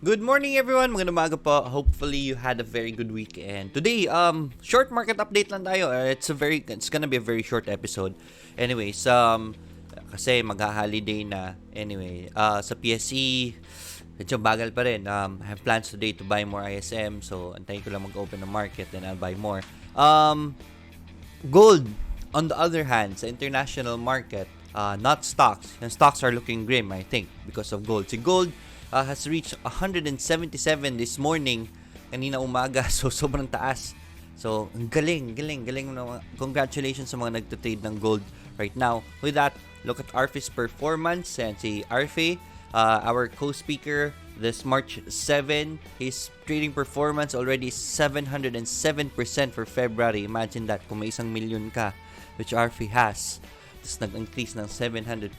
Good morning everyone, magandang umaga po. Hopefully you had a very good weekend. Today, short market update lang tayo. It's gonna be a very short episode. Anyways, kasi magha-holiday na. Anyway, sa PSE, medyo bagal pa rin. I have plans today to buy more ISM. So, antayin ko lang mag-open the market and I'll buy more. Gold, on the other hand, sa international market, not stocks. And stocks are looking grim, I think, because of gold. Si gold, has reached 177 this morning, kanina umaga, so sobrang taas. So, galing. Congratulations sa mga nagtatrade ng gold right now. With that, look at ARFI's performance. And si ARFI, our co-speaker, this March 7, his trading performance already 707% for February. Imagine that, kung may 1 million ka, which ARFI has, tapos nag-increase ng 700%,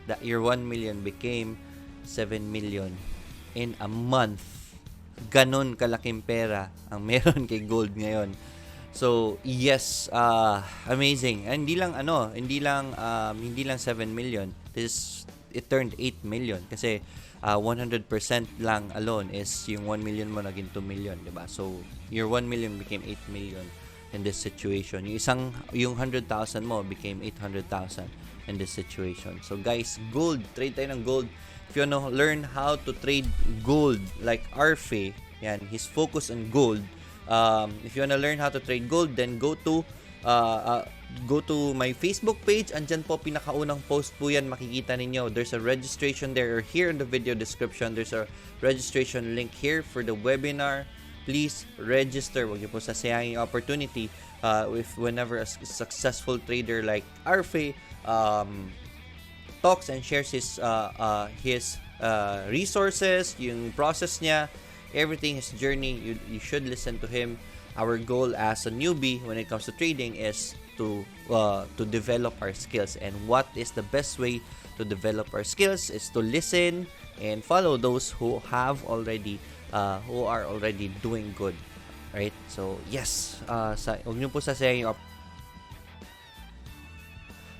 that your 1 million became 7 million in a month. Ganon kalaking pera ang meron kay gold ngayon. So, yes, amazing. And hindi lang 7 million. It turned 8 million kasi 100% lang alone is yung 1 million mo naging 2 million, 'di ba? So, your 1 million became 8 million in this situation. Yung 100,000 mo became 800,000 in this situation. So, guys, gold, trade tayo ng gold. If you want to learn how to trade gold like Arfe, yan, he's focused on gold. If you want to learn how to trade gold, then go to my Facebook page. Andyan po, pinakaunang post po yan, makikita ninyo. There's a registration there, or here in the video description, there's a registration link here for the webinar. Please register. Huwag niyo po sasayangin yung opportunity. If whenever a successful trader like Arfe talks and shares his resources, yung process niya, everything, his journey, you should listen to him. Our goal as a newbie when it comes to trading is to develop our skills, and what is the best way to develop our skills is to listen and follow those who are already doing good, right? So yes, huwag niyo po sasayangin yung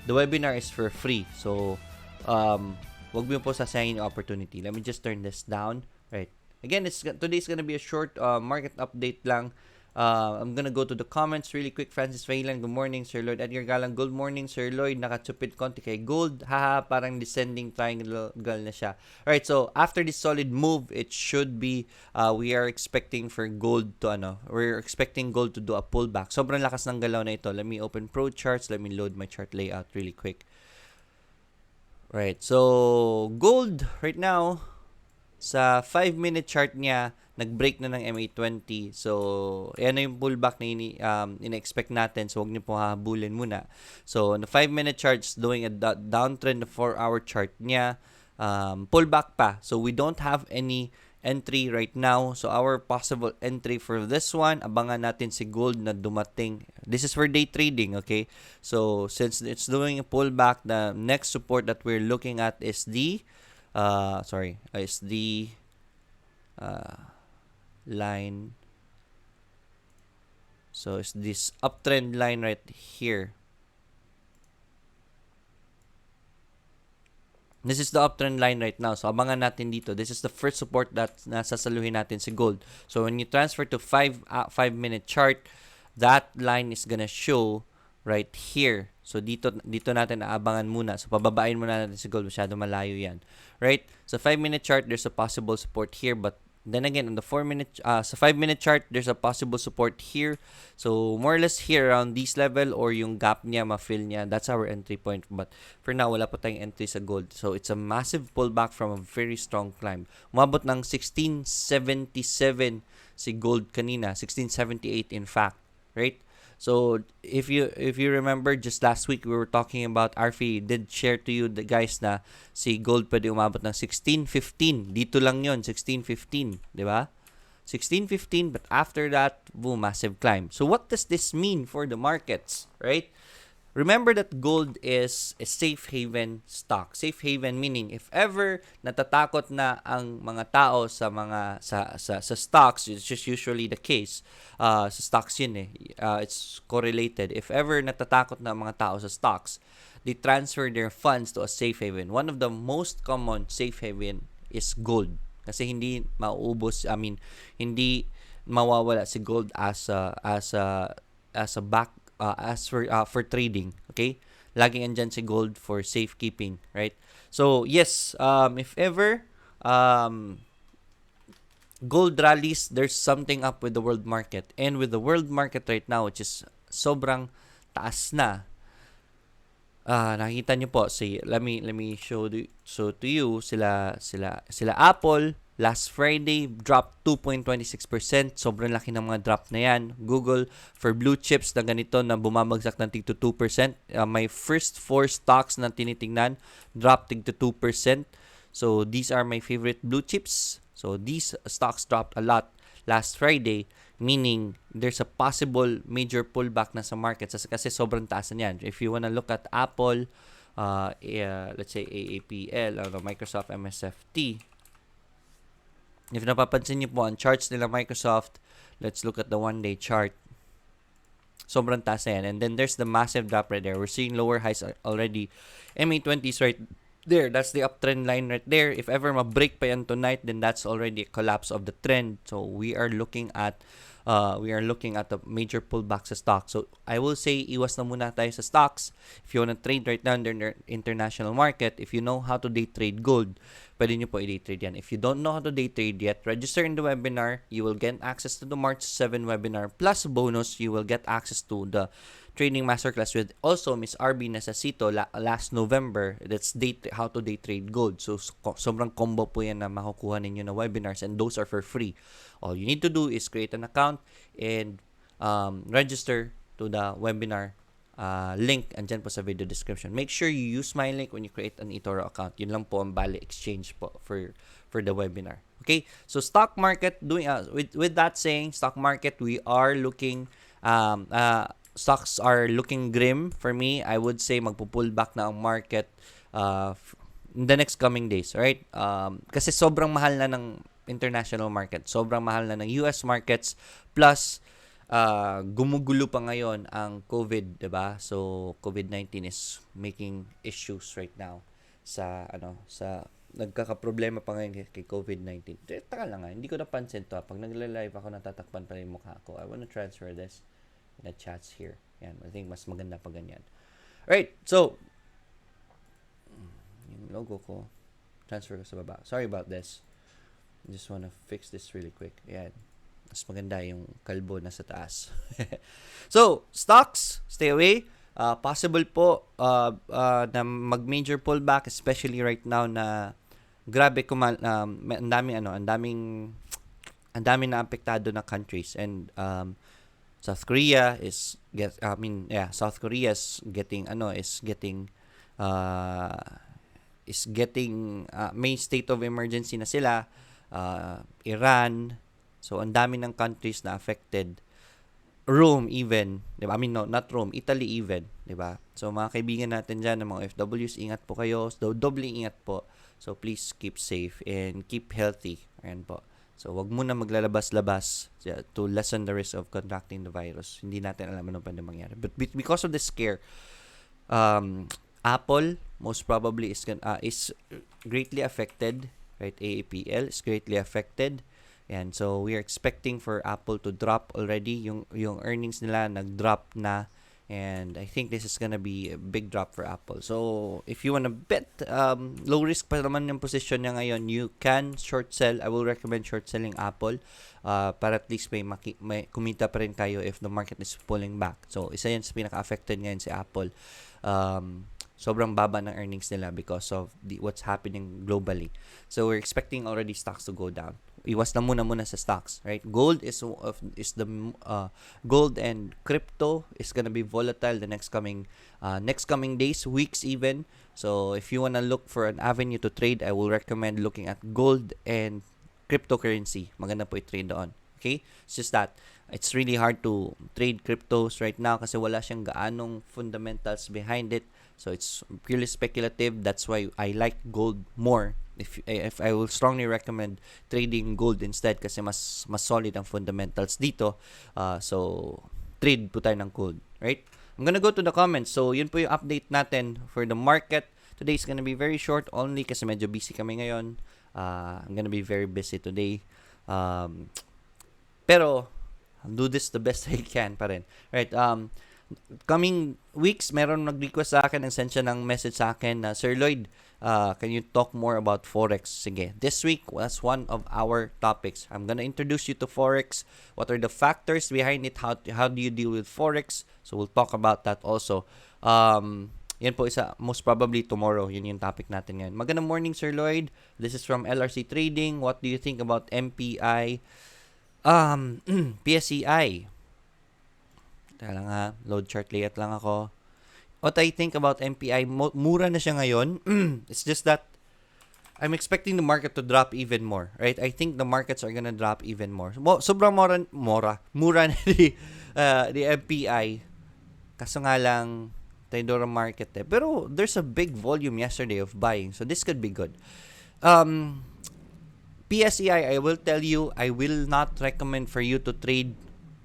the webinar is for free. So, wag mo po sasayangin yung opportunity. Let me just turn this down. Right. Again, today's gonna be a short market update lang. I'm gonna go to the comments really quick. Francis Vailan, good morning. Sir Lloyd Edgar Galang, good morning. Sir Lloyd, nakachupit konti kay gold. Haha, parang descending triangle na siya. Alright, so after this solid move, it should be, we are expecting for gold to, we're expecting gold to do a pullback. Sobrang lakas ng galaw na ito. Let me open pro charts. Let me load my chart layout really quick. Right, so gold right now, sa 5-minute chart niya, nag-break na ng MA20. So, yan na yung pullback na ina-expect natin. So, huwag niyo po hahabulin muna. So, the 5-minute chart is doing a downtrend. The 4-hour chart niya, pullback pa. So, we don't have any entry right now. So, our possible entry for this one, abangan natin si gold na dumating. This is for day trading, okay? So, since it's doing a pullback, the next support that we're looking at is the line. So, it's this uptrend line right here. This is the uptrend line right now. So, abangan natin dito. This is the first support that nasasaluhin natin si gold. So, when you transfer to 5-minute chart, that line is gonna show right here. So, dito natin aabangan muna. So, pababain muna natin si gold. Masyado malayo yan. Right? So, 5-minute chart, there's a possible support here. But, then again, on the 5-minute chart, there's a possible support here. So, more or less here around this level or yung gap niya, ma-fill niya. That's our entry point. But, for now, wala pa tayong entry sa gold. So, it's a massive pullback from a very strong climb. Umabot ng 1677 si gold kanina. 1678 in fact. Right? So, if you remember, just last week we were talking about Arfi did share to you the guys na si gold pwede umabot ng 1615. Dito lang yon, 1615, di ba? 1615, but after that, boom, massive climb. So, what does this mean for the markets, right? Remember that gold is a safe haven stock. Safe haven meaning if ever natatakot na ang mga tao sa stocks, it's just usually the case. Sa stocks yun it's correlated. If ever natatakot na ang mga tao sa stocks, they transfer their funds to a safe haven. One of the most common safe haven is gold. Kasi hindi mauubos, hindi mawawala si gold as a back for trading, okay? Laging andyan si gold for safekeeping, right? So, yes, if ever gold rallies, there's something up with the world market. And with the world market right now, which is sobrang taas na, nakikita niyo po, let me show to you sila Apple last Friday dropped 2.26%. Sobrang laki ng mga drop na yan. Google for blue chips na ganito na bumabagsak ng tig to 2%. My first 4 stocks na tinitingnan dropped tig to 2%. So these are my favorite blue chips. So these stocks dropped a lot last Friday, meaning there's a possible major pullback na sa markets kasi sobrang taas na yan. If you wanna look at Apple, let's say AAPL, Microsoft MSFT, if napapansin niyo po ang charts nila Microsoft, let's look at the one-day chart. Sobrang taas na yan. And then there's the massive drop right there. We're seeing lower highs already. MA20s right there. That's the uptrend line right there. If ever ma-break pa yan tonight, then that's already a collapse of the trend. So we are looking at a major pullback sa stock. So I will say iwas na muna tayo sa stocks. If you wanna trade right now in the international market, if you know how to day trade gold, pwede nyo po i-day trade yan. If you don't know how to day trade yet, register in the webinar. You will get access to the March 7 webinar. Plus bonus, you will get access to the Trading Masterclass with also Miss RB Necesito last November. That's how to day trade gold. So sobrang combo po yan na makukuha ninyo na webinars, and those are for free. All you need to do is create an account and register to the webinar link andyan po sa video description. Make sure you use my link when you create an eToro account. Yun lang po ang bali exchange po for the webinar. Okay? So stock market, with that saying, stock market, we are looking stocks are looking grim for me. I would say magpo-pull back na ang market in the next coming days, right? Kasi sobrang mahal na ng international market. Sobrang mahal na ng US markets. Plus, gumugulo pa ngayon ang COVID, 'di ba? So, COVID-19 is making issues right now sa nagkakaproblema pa ngayon kay COVID-19. Taka lang nga, hindi ko napansin to. Pag nagla-live ako, natatakpan pa rin yung mukha ko. I wanna transfer this in the chats here. Yan, I think mas maganda pa ganyan. Alright, so yung logo ko, transfer ko sa baba. Sorry about this. I just wanna fix this really quick. Yan. Mas maganda yung kalbo na sa taas. So, stocks, stay away. Possible po na mag-major pullback, especially right now na grabe ang daming na apektado na countries, and South Korea is getting may state of emergency na sila. Iran, so ang dami ng countries na affected. Rome even, 'di ba? Not Rome, Italy even, 'di ba? So mga kaibigan natin diyan, ng mga OFWs, ingat po kayo. Doble ingat po. So please keep safe and keep healthy. Ayan po. So wag muna maglalabas-labas to lessen the risk of contracting the virus. Hindi natin alam ano pa na mangyari. But because of the scare, Apple most probably is greatly affected, right? AAPL is greatly affected. And so we are expecting for Apple to drop already. Yung earnings nila nag-drop na, and I think this is gonna be a big drop for Apple. So if you wanna bet, low risk pa naman yung position niya ngayon, you can short sell. I will recommend short selling Apple para at least may kumita pa rin kayo if the market is pulling back. So isa yan sa pinaka-affected ngayon si Apple. Sobrang baba ng earnings nila because of what's happening globally. So we're expecting already stocks to go down. Iwas na muna sa stocks, right? Gold is the gold and crypto is gonna be volatile the next coming days, weeks even. So if you wanna look for an avenue to trade, I will recommend looking at gold and cryptocurrency. Maganda po i-trade doon. Okay? It's just that it's really hard to trade cryptos right now kasi wala siyang gaanong fundamentals behind it. So it's purely speculative. That's why I like gold more. If I will strongly recommend trading gold instead kasi mas solid ang fundamentals dito. So trade po tayo ng gold, right? I'm gonna go to the comments. So yun po yung update natin for the market. Today is gonna be very short only kasi medyo busy kami ngayon. I'm gonna be very busy today. Pero I'll do this the best I can pa rin. Right, coming weeks, meron nag-request sa akin, nag-send siya ng message sa akin na, Sir Lloyd, can you talk more about Forex? Sige, this week, that's one of our topics. I'm gonna introduce you to Forex. What are the factors behind it? How do you deal with Forex? So we'll talk about that also. Yan po isa, most probably tomorrow. Yun yung topic natin ngayon. Magandang morning, Sir Lloyd. This is from LRC Trading. What do you think about MPI? PSEI. Teka lang ha, load chart layout lang ako. What I think about MPI, mura na siya ngayon. It's just that I'm expecting the market to drop even more, right? I think the markets are gonna drop even more. Sobrang mura na the MPI. Kaso nga lang, Tidora market eh. Pero there's a big volume yesterday of buying, so this could be good. PSEI, I will tell you, I will not recommend for you to trade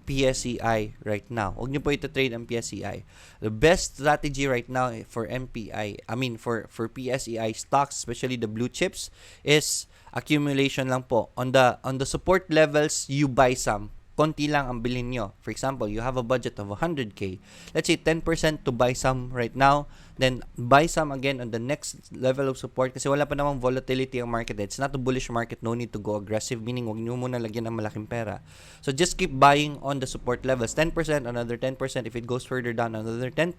PSEI right now. Huwag niyo po ito-trade ang PSEI. The best strategy right now for for PSEI stocks, especially the blue chips, is accumulation lang po. On the support levels, you buy some. Konti lang ang bilhin nyo. For example, you have a budget of 100K. Let's say 10% to buy some right now, then buy some again on the next level of support kasi wala pa namang volatility ang market. It's not a bullish market, no need to go aggressive, meaning wag nyo muna lagyan ng malaking pera. So just keep buying on the support levels. 10%, another 10%. If it goes further down, another 10%.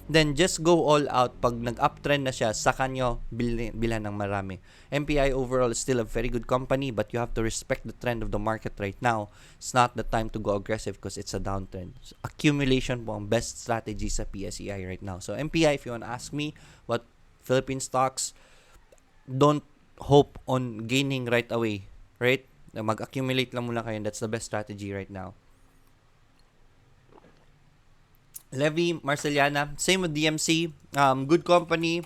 Then just go all out. Pag nag-uptrend na siya, saka nyo bilhan ng marami. MPI overall is still a very good company, but you have to respect the trend of the market right now. It's not the time to go aggressive because it's a downtrend. So, accumulation po ang best strategy sa PSEI right now. So MPI, if you want to ask me what Philippine stocks, don't hope on gaining right away, right? Mag-accumulate lang muna kayo. That's the best strategy right now. Levy, Marceliana, same with DMC. Good company.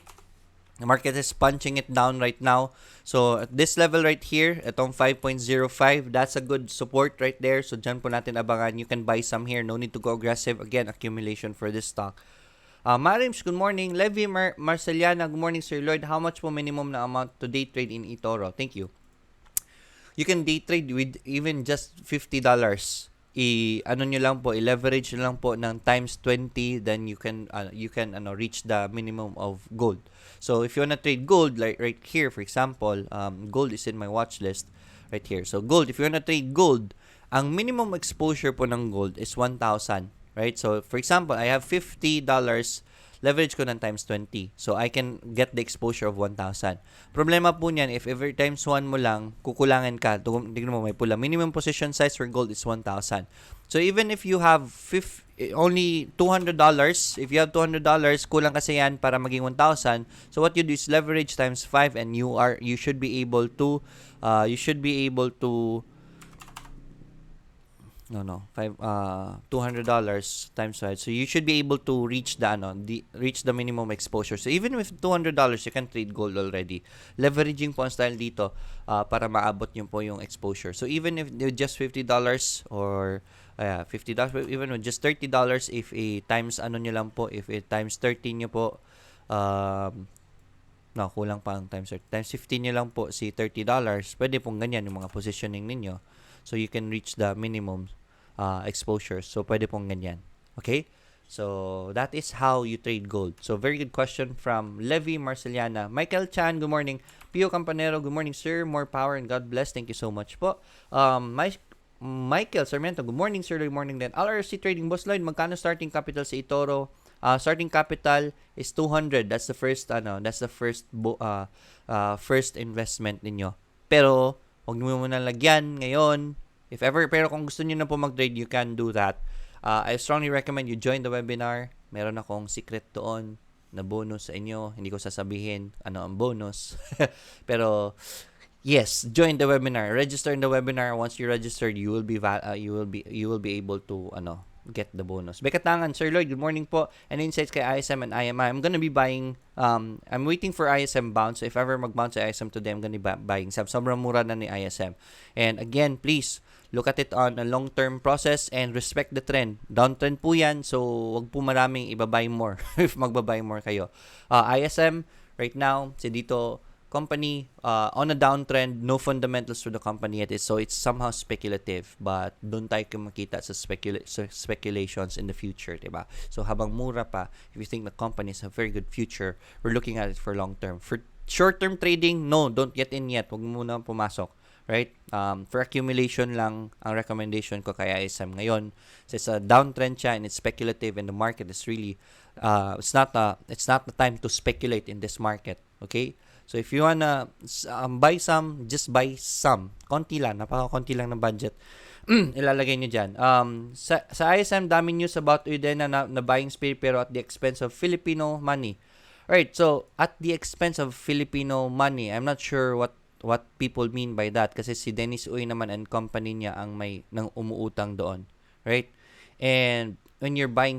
The market is punching it down right now. So, at this level right here, itong 5.05, that's a good support right there. So, dyan po natin abangan. You can buy some here. No need to go aggressive. Again, accumulation for this stock. Marims, good morning. Levy, Marceliana, good morning, Sir Lloyd. How much po minimum na amount to day trade in eToro? Thank you. You can day trade with even just $50. I-leverage nyo lang po ng times 20, then you can reach the minimum of gold. So if you wanna trade gold, like right here, for example, gold is in my watch list right here. So gold, if you wanna trade gold, ang minimum exposure po ng gold is 1,000, right? So for example, I have $50, leverage ko ng times 20. So I can get the exposure of 1,000. Problema po niyan, if every times 1 mo lang, kukulangan ka. Tignan mo, may pula. Minimum position size for gold is 1,000. So even if you have only $200, if you have $200, kulang kasi yan para maging 1,000. So what you do is leverage times 5 and you should be able to $200 times 5. So you should be able to reach the minimum exposure. So even with $200, you can trade gold already. Leveraging po ang style dito para maabot nyo po yung exposure. So even if just $50 or $50, even with just $30, if times nyo lang po, if times 30 nyo po, kulang pa ang times 30. Times 15 nyo lang po si $30, pwede pong ganyan yung mga positioning ninyo. So you can reach the minimum exposure. So pwede pong ganyan. Okay? So that is how you trade gold. So very good question from Levy Marceliana. Michael Chan, good morning. Pio Campanero, good morning, sir. More power and God bless. Thank you so much po. Michael Sarmiento, good morning, sir. Good morning din. LRC Trading, Boss Lloyd, magkano starting capital sa eToro? Starting capital is 200. That's the first first investment ninyo. Pero huwag mo muna lagyan ngayon. Pero kung gusto niyo na po mag-trade, you can do that. I strongly recommend you join the webinar. Meron akong secret doon na bonus sa inyo. Hindi ko sasabihin ano ang bonus. Pero yes, join the webinar. Register in the webinar. Once you registered, you will be able to get the bonus. Bekatangan, Sir Lloyd, good morning po. And insights kay ISM and IMI. I'm gonna be buying, I'm waiting for ISM bounce. So if ever mag-bounce sa ISM today, I'm gonna be buying some. Sobrang mura na ni ISM. And again, please, look at it on a long-term process and respect the trend. Downtrend po yan, so wag po maraming ibabuy more if magbabuy more kayo. ISM, right now, si dito, company on a downtrend, no fundamentals for the company yet, so it's somehow speculative, but doon tayo makita sa speculations in the future, diba? So habang mura pa, if you think the company has a very good future, we're looking at it for long term. For short-term trading, no, don't get in yet. Huwag muna pumasok. Right? For accumulation lang ang recommendation ko kay ISM ngayon. So it's a downtrend siya and it's speculative and the market is really it's not the time to speculate in this market. Okay? So if you wanna buy some, just buy some. Konti lang, napaka-konti lang ng budget. Ilalagay niyo dyan. Sa ISM, dami news about Udena na buying spirit pero at the expense of Filipino money. Alright, so at the expense of Filipino money, I'm not sure what people mean by that kasi si Dennis Uy naman and company niya ang may nang umuutang doon, right? And when you're buying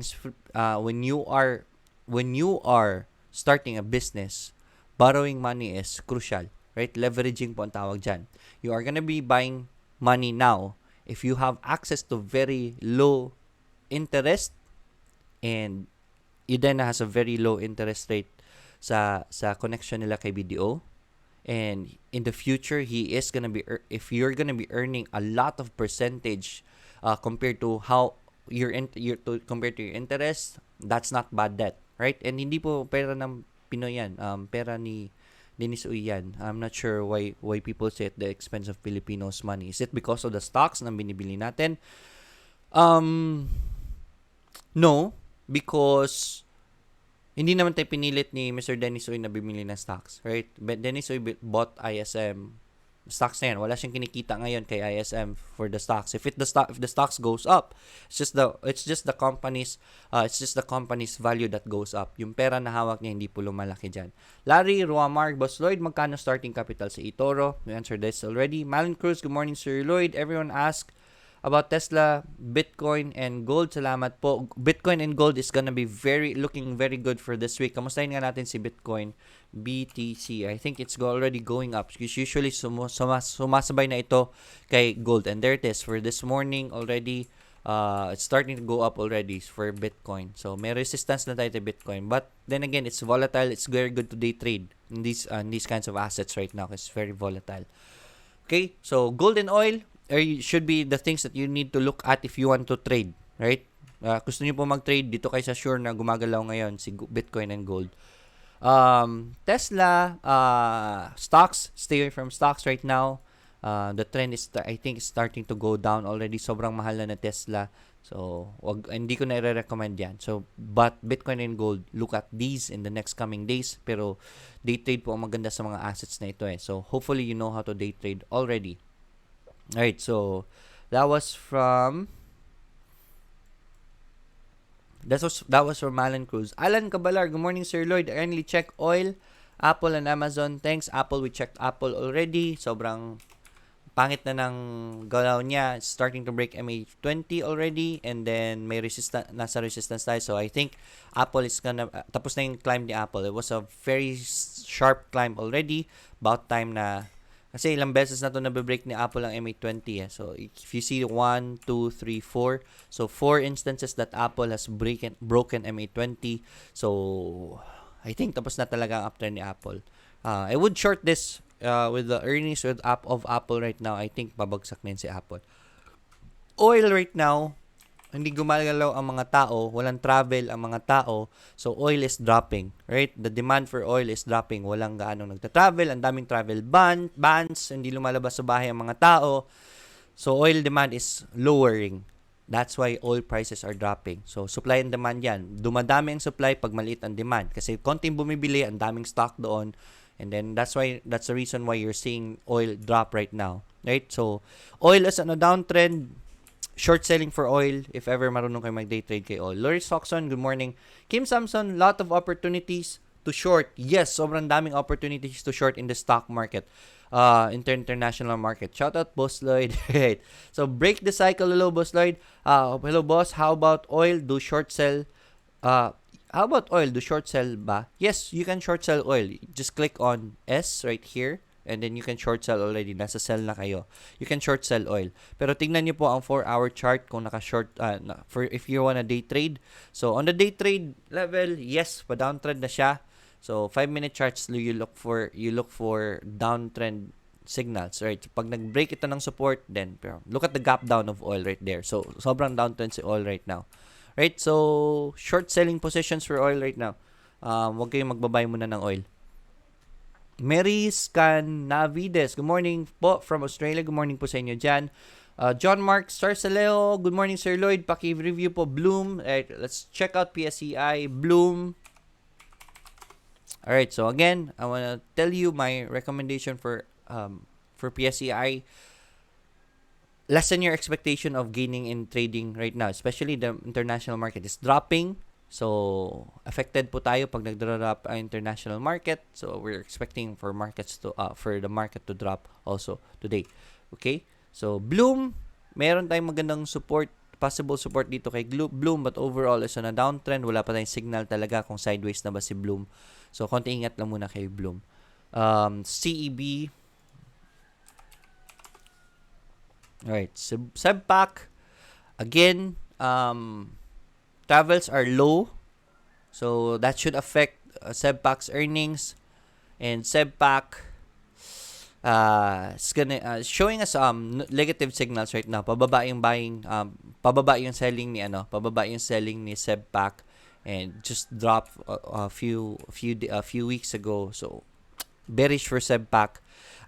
when you are starting a business, borrowing money is crucial, right? Leveraging po ang tawag diyan. You are gonna be buying money now if you have access to very low interest, and Udena has a very low interest rate sa connection nila kay BDO. And in the future, he is gonna be if you're gonna be earning a lot of percentage compared to how compared to your interest, that's not bad debt, right? And hindi po pera ng Pinoy yan, pera ni Dennis Uy yan. I'm not sure why people say at the expense of Filipinos' money. Is it because of the stocks na binibili natin? No, because hindi naman tayo pinilit ni Mr. Dennis Uy na bumili ng stocks, right? But Dennis Uy bought ISM stocks na yan. Wala siyang kinikita ngayon kay ISM for the stocks. If the stocks goes up, it's just the company's value that goes up. Yung pera na hawak niya hindi po lumalaki diyan. Larry Ruamar, Boss Lloyd, magkano starting capital sa eToro? We answered this already. Malin Cruz, good morning Sir Lloyd. Everyone asked about Tesla, Bitcoin, and gold. Salamat po. Bitcoin and gold is gonna be looking very good for this week. Kamustahin nga natin si Bitcoin, BTC. I think it's already going up. Usually sumasabay na ito kay gold. And there it is. For this morning already, it's starting to go up already for Bitcoin. So may resistance na tayo to Bitcoin. But then again, it's volatile. It's very good to day trade in these kinds of assets right now. It's very volatile. Okay, so gold and oil should be the things that you need to look at if you want to trade, right? Gusto niyo po mag-trade, dito kayo sa sure na gumagalaw ngayon si Bitcoin and gold. Tesla, stocks, stay away from stocks right now. The trend is, I think, starting to go down already. Sobrang mahal na Tesla. So, hindi ko na i-recommend yan. So, but Bitcoin and gold, look at these in the next coming days. Pero, day trade po ang maganda sa mga assets na ito eh. So, hopefully you know how to day trade already. Alright, so that was from Alan Cruz. Alan Cabalar, good morning Sir Lloyd. I only check oil, Apple and Amazon. Thanks Apple, we checked Apple already. Sobrang pangit na ng galaw niya. It's starting to break MA20 already, and then may nasa resistance tayo. So I think Apple is gonna tapos na yung climb ni Apple. It was a very sharp climb already. About time na. Kasi ilang beses na ito nabibreak ni Apple ang MA20 eh. So, if you see 1, 2, 3, 4. So, 4 instances that Apple has broken MA20. So, I think tapos na talaga ang uptrend ni Apple. I would short this with the earnings of Apple right now. I think babagsak na yun si Apple. Oil right now, hindi gumagalaw ang mga tao, walang travel ang mga tao, so oil is dropping, right? The demand for oil is dropping, walang gaano nagta-travel, ang daming travel bans, hindi lumalabas sa bahay ang mga tao, so oil demand is lowering. That's why oil prices are dropping. So supply and demand yan. Dumadami ang supply pag maliit ang demand, kasi konting bumibili, ang daming stock doon, and then that's the reason why you're seeing oil drop right now, right? So oil is on a downtrend. Short selling for oil if ever marunong kayo mag-day trade kay oil. Loris Foxon, good morning. Kim Samson, lot of opportunities to short. Yes, sobrang daming opportunities to short in the stock market, international market. Shout out, Boss Lloyd. So, break the cycle. Hello, Boss Lloyd. Hello, boss. How about oil? Do short sell? How about oil? Do short sell ba? Yes, you can short sell oil. Just click on S right here. And then you can short sell already. Nasa sell na kayo. You can short sell oil. Pero tingnan niyo po ang 4-hour chart kung naka-short, for if you wanna day trade. So, on the day trade level, yes, pa-downtrend na siya. So 5-minute charts, you look for downtrend signals, right? So, pag nag-break ito ng support, then look at the gap down of oil right there. So sobrang downtrend si oil right now. Right? So short selling positions for oil right now. Huwag kayong magbabay muna ng oil. Mary Scanavides, good morning po from Australia. Good morning po sa inyo dyan. John Mark Sarsaleo, good morning Sir Lloyd. Paki-review po Bloom. Right, let's check out PSEI, Bloom. Alright, so again, I want to tell you my recommendation for PSEI. Lessen your expectation of gaining in trading right now, especially the international market is dropping. So affected po tayo pag nag-drop ang international market. So we're expecting for the market to drop also today. Okay? So Bloom, meron tayong magandang support, possible support dito kay Bloom, but overall is on a downtrend. Wala pa tayong signal talaga kung sideways na ba si Bloom. So konti ingat lang muna kay Bloom. CEB. Alright, Sebpac. Again, travels are low. So that should affect Sebpac's earnings. And Sebpac is gonna showing us negative signals right now. Pababa yung selling ni Sebpac, and just dropped a few weeks ago. So bearish for Sebpac.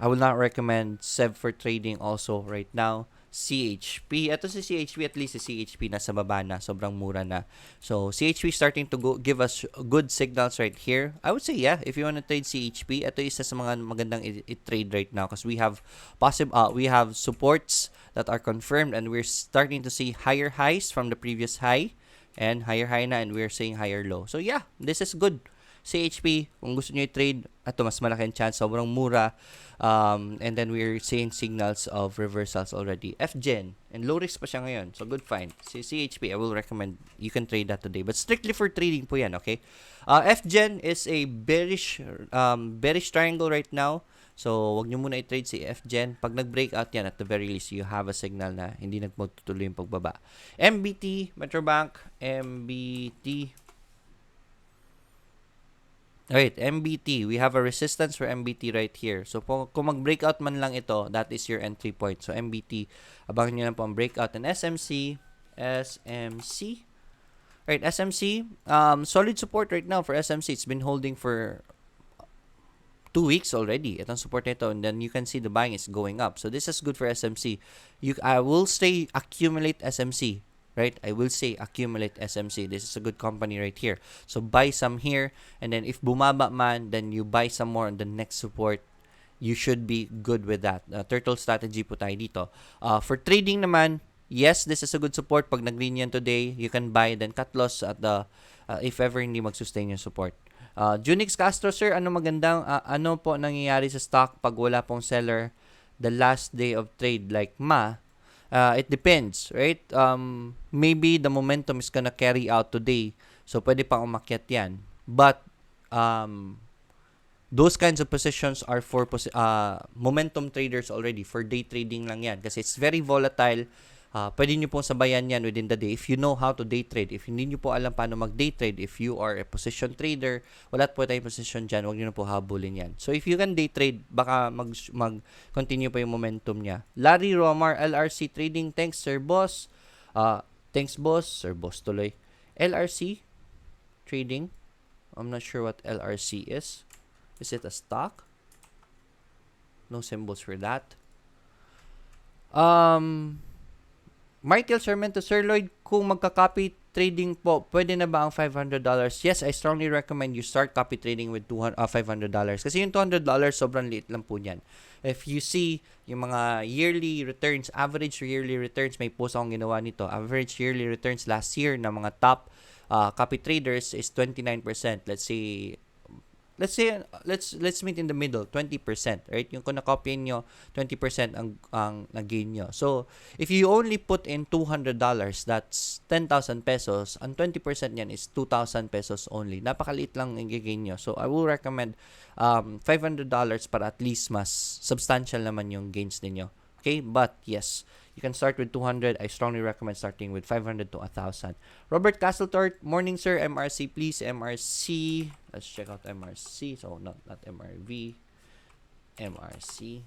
I will not recommend Seb for trading also right now. CHP. Ito si CHP, at least si CHP nasa baba na. Sobrang mura na. So, CHP starting to give us good signals right here. I would say, yeah, if you want to trade CHP, ito isa sa mga magandang i-trade right now because we have supports that are confirmed, and we're starting to see higher highs from the previous high and higher high na, and we're seeing higher low. So, yeah, this is good. CHP, kung gusto nyo i-trade, ito mas malaki ang chance, sobrang mura. And then we're seeing signals of reversals already. FGen, and low risk pa siya ngayon, so good find. CHP, I will recommend you can trade that today, but strictly for trading po yan, okay? FGen is a bearish triangle right now, so wag nyo muna i-trade si FGen. Pag nag-breakout yan, at the very least, you have a signal na hindi nagmatutuloy yung pagbaba. MBT, Metrobank, MBT. Alright, MBT. We have a resistance for MBT right here. So, kung mag-breakout man lang ito, that is your entry point. So, MBT, abangan nyo lang po ang breakout. And SMC. Alright, SMC. Solid support right now for SMC. It's been holding for 2 weeks already. Itong support nito. And then, you can see the buying is going up. So, this is good for SMC. I will say accumulate SMC. Right? I will say accumulate SMC. This is a good company right here. So buy some here, and then if bumaba man, then you buy some more on the next support. You should be good with that. Turtle strategy po tayo dito. For trading naman, yes, this is a good support. Pag nag-green yan today, you can buy, then cut loss at the if ever hindi mag-sustain yung support. Junix Castro, sir, ano po nangyayari sa stock pag wala pong seller the last day of trade like it depends, right? Maybe the momentum is gonna carry out today. So, pwede pang umakyat yan. But, those kinds of positions are for momentum traders already. For day trading lang yan. Kasi it's very volatile. Pwede nyo pong sabayan yan within the day if you know how to day trade. If hindi nyo po alam paano mag-day trade, if you are a position trader, wala po tayong position dyan, huwag nyo na po habulin yan. So, if you can day trade, baka mag-continue pa yung momentum niya. Larry Romar, LRC Trading, thanks, Sir Boss. Thanks, Boss. Sir Boss tuloy. LRC Trading, I'm not sure what LRC is. Is it a stock? No symbols for that. Michael Sarmento, Sir Lloyd, kung magka-copy trading po, pwede na ba ang $500? Yes, I strongly recommend you start copy trading with $500. Kasi yung $200, sobrang liit lang po niyan. If you see yung mga yearly returns, average yearly returns, may post akong ginawa nito. Average yearly returns last year na mga top copy traders is 29%. Let's meet in the middle, 20%, right? Yung kung na-copy nyo, 20% ang nag-gain nyo. So, if you only put in $200, that's 10,000 pesos. Ang 20% niyan is 2,000 pesos only. Napakaliit lang ang gain nyo. So, I will recommend $500 para at least mas substantial naman yung gains ninyo. Okay, but yes, you can start with 200. I strongly recommend starting with 500 to 1,000. Robert Castletort, morning sir. MRC please. MRC. Let's check out MRC. So not MRV. MRC.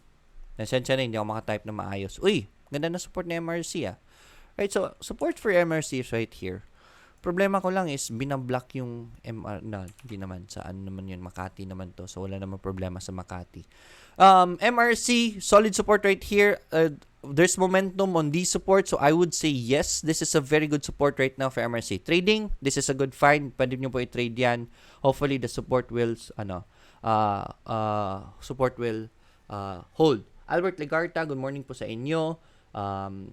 Nasensya na, hindi ako makatype na maayos. Uy, ganda na support na MRC ah. Right, so support for MRC is right here. Problema ko lang is binablock yung MR na, hindi naman saan naman yun, Makati naman to. So wala naman problema sa Makati. MRC, solid support right here. There's momentum on these support, so I would say yes, this is a very good support right now for MRC. Trading, this is a good find. Pwede nyo po i-trade yan. Hopefully the support will hold. Albert Legarta, good morning po sa inyo.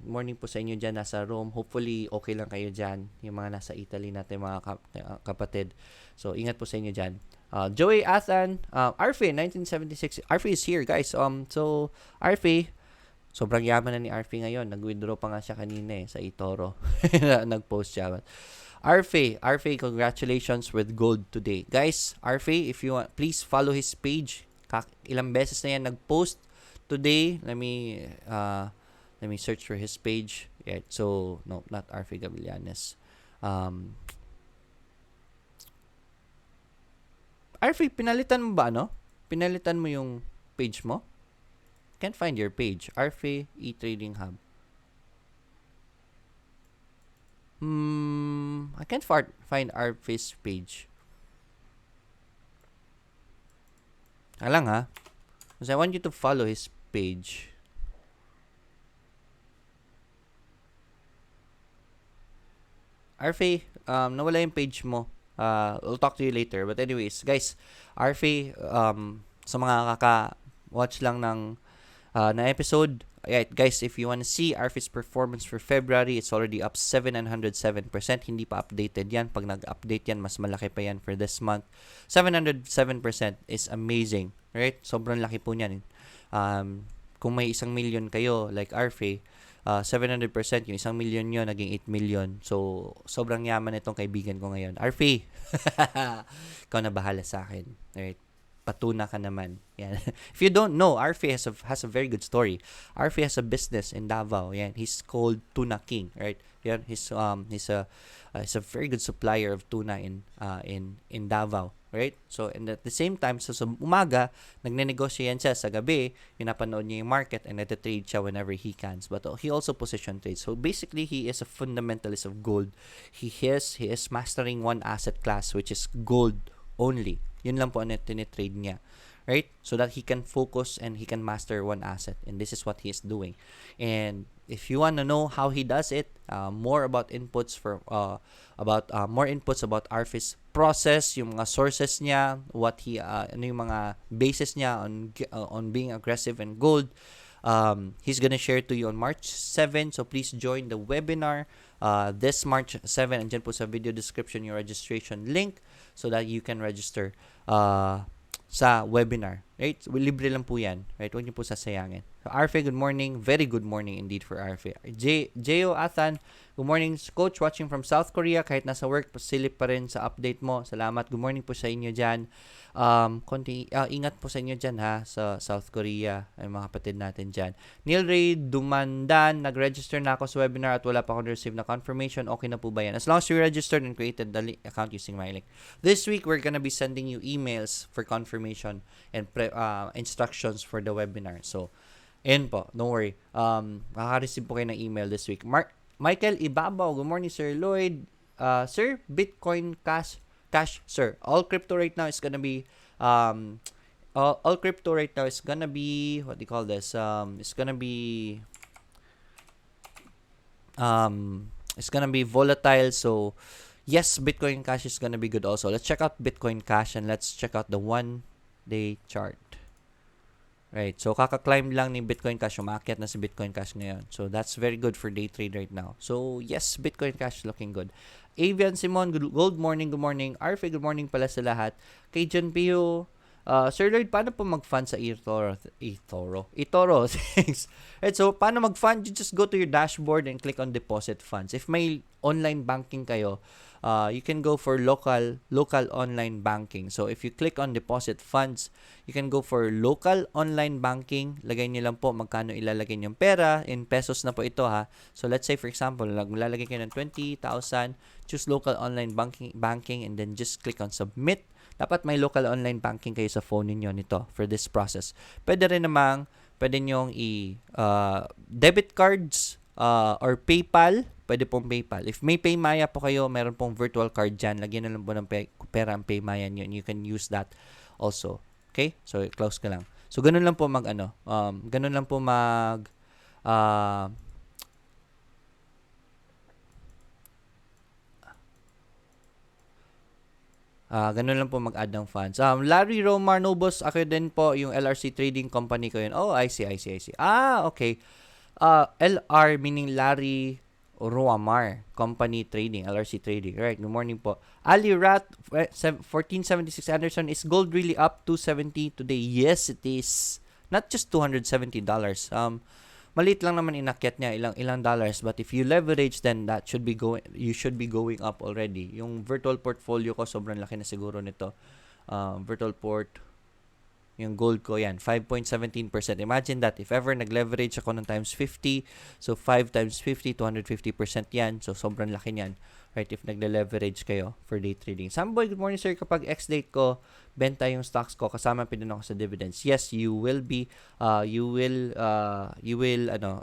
Morning po sa inyo dyan, nasa Rome. Hopefully, okay lang kayo dyan. Yung mga nasa Italy natin, mga kapatid. So, ingat po sa inyo dyan. Joey Athan, RFA, 1976. RFA is here, guys. So, RFA, sobrang yaman na ni RFA ngayon. Nag-withdraw pa nga siya kanina sa eToro. Nag-post siya. RFA, congratulations with gold today. Guys, RFA, if you want, please follow his page. Ilang beses na yan nag-post today. Let me search for his page. Yeah, so no, not RFA Gavillanes. RFA, pinalitan mo ba Pinalitan mo yung page mo? Can't find your page. RFA e-trading hub. I can't find RFA's page. Alang ha. Because I want you to follow his page. RFA, nawala yung page mo. I'll talk to you later. But anyways, guys, RFA, sa mga kaka-watch lang ng na episode, guys, if you want to see RFA's performance for February, it's already up 707%. Hindi pa updated yan. Pag nag-update yan, mas malaki pa yan for this month. 707% is amazing. Right? Sobrang laki po niyan. Kung may 1 million kayo, like RFA, 700%, yung 1 million nyo, naging 8 million. So, sobrang yaman itong kaibigan ko ngayon. RFA, ikaw na bahala sa akin. Right? Patuna ka naman. Yan. If you don't know, RFA has a very good story. RFA has a business in Davao. Yan. He's called Tuna King. Right? Yan. He's a very good supplier of tuna in Davao. Right? So, and at the same time, so sa umaga, nagnenegosyo yan siya. Sa gabi, pinapanood niya yung market and nag-trade siya whenever he can. But he also position trades. So, basically, he is a fundamentalist of gold. He is mastering one asset class, which is gold only. Yun lang po ang tinitrade niya. Right? So that he can focus and he can master one asset. And this is what he is doing. And if you want to know how he does it, more about inputs more inputs about RFA's process, yung mga sources niya, what he ano yung mga basis niya on being aggressive in gold, he's gonna share to you on March 7. So please join the webinar this March 7. Andyan po sa video description yung registration link so that you can register sa webinar. Right? Libre lang po yan. Right? Huwag niyo po sasayangin. So, RFA, good morning. Very good morning indeed for RFA. J.O. Athan, good morning, Coach. Watching from South Korea. Kahit nasa work, pasilip pa rin sa update mo. Salamat. Good morning po sa inyo dyan. Ingat po sa inyo dyan ha, sa South Korea. Ay mga kapatid natin dyan. Neil Ray Dumandan, nag-register na ako sa webinar at wala pa akong receive na confirmation. Okay na po ba yan? As long as you registered and created the account using my link. This week, we're gonna be sending you emails for confirmation and instructions for the webinar. So, ayun po, don't worry. Makaka-receive po kayo ng email this week. Michael Ibabaw, good morning, Sir Lloyd. Sir, Bitcoin Cash, sir. All crypto right now is gonna be, all crypto right now is gonna be, what do you call this? It's gonna be volatile. So, yes, Bitcoin Cash is gonna be good also. Let's check out Bitcoin Cash and let's check out the 1-day chart. Right. So, kaka-climb lang ni Bitcoin Cash. Umakyat na si Bitcoin Cash ngayon. So, that's very good for day trade right now. So, yes, Bitcoin Cash looking good. Avian Simon, good morning, good morning. RFA, good morning pala sa lahat. Kay John Pio, Sir Lloyd, paano po mag-fund sa eToro? Thanks. Right, so, paano mag-fund? You just go to your dashboard and click on deposit funds. If may online banking kayo, you can go for local online banking. So if you click on deposit funds, you can go for local online banking. Lagay niyo lang po magkano ilalagay niyong pera. In pesos na po ito ha. So let's say for example, maglalagay kayo ng 20,000, choose local online banking and then just click on submit. Dapat may local online banking kayo sa phone niyo nito for this process. Pwede rin namang nyong debit cards or PayPal. Pwede pong PayPal. If may Paymaya po kayo, meron pong virtual card dyan. Lagyan na lang po ng pera ang Paymaya nyo and you can use that also. Okay? So, close ka lang. So, ganun lang po ganun lang po ganun lang po mag-add ng funds. Larry Romar Nobos, ako din po, yung LRC Trading Company ko yun. Oh, I see. Okay. LR meaning Larry Romar Company Trading, LRC Trading. Right, good morning po. Ali Rat, 1476 Anderson, is gold really up 270 today? Yes, it is. Not just $270. Maliit lang naman inakyat niya, ilang dollars, but if you leverage, then you should be going up already. Yung virtual portfolio ko sobrang laki na siguro nito. Virtual port, yung gold ko yan, 5.17%. Imagine that, if ever nag-leverage ako ng times 50, so 5 times 50, 250% yan. So sobrang laki niyan, right, if nagle-leverage kayo for day trading. Samboy, good morning sir. Kapag ex-date ko, benta yung stocks ko, kasama pinunok ko sa dividends. Yes, you will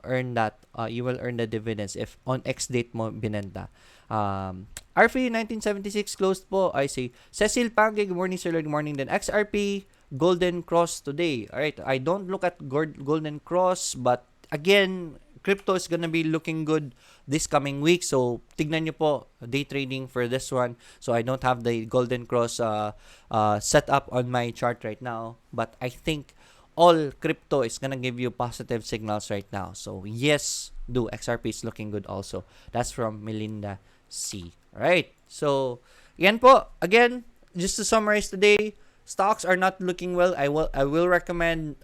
earn the dividends if on ex-date mo binenta. RP 1976 closed po. I see. Cecil Pange, good morning sir. Good morning din. XRP Golden Cross today. All right, I don't look at Golden Cross, but again, crypto is gonna be looking good this coming week. So, tignan nyo po, day trading for this one. So, I don't have the Golden Cross set up on my chart right now. But I think all crypto is gonna give you positive signals right now. So, yes, XRP is looking good also. That's from Melinda C. Alright, so, yan po. Again, just to summarize today, stocks are not looking well. I will recommend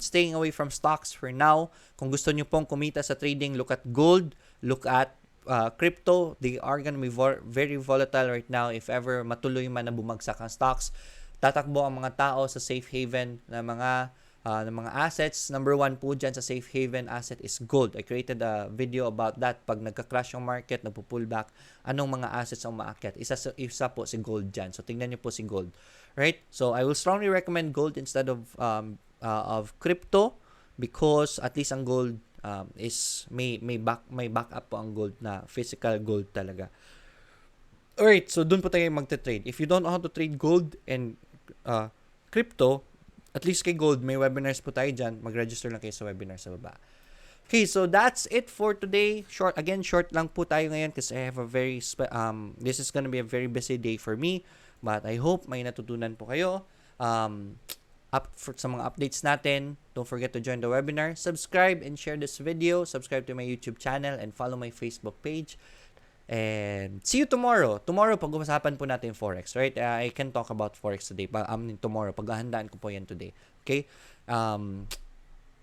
staying away from stocks for now. Kung gusto nyo pong kumita sa trading, look at gold, look at crypto. They are gonna be very volatile right now. If ever matuloy man na bumagsak ang stocks, tatakbo ang mga tao sa safe haven na mga assets. Number 1 po dyan sa safe haven asset is gold. I created a video about that. Pag nagka-crash yung market, nagpo-pullback, anong mga assets ang umaakyat? Isa po si gold dyan. So, tingnan nyo po si gold. Right? So, I will strongly recommend gold instead of crypto because at least ang gold is may backup po ang gold na physical gold talaga. Alright, so dun po tayo magte-trade. If you don't know how to trade gold and crypto, at least kay gold, may webinars po tayo dyan. Mag-register lang kayo sa webinar sa baba. Okay, so that's it for today. Short lang po tayo ngayon kasi I have a this is gonna be a very busy day for me. But I hope may natutunan po kayo. Sa mga updates natin, don't forget to join the webinar. Subscribe and share this video. Subscribe to my YouTube channel and follow my Facebook page. And see you tomorrow. Tomorrow, pag-usapan po natin Forex, right? I can talk about Forex today. Tomorrow, paghahandaan ko po yan today. Okay?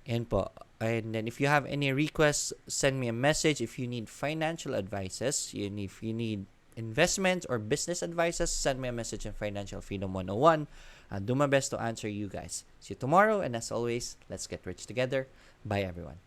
Yan po. And then if you have any requests, send me a message. If you need financial advices, if you need investments or business advices, send me a message in Financial Freedom 101. I'll do my best to answer you guys. See you tomorrow, and as always, let's get rich together. Bye, everyone.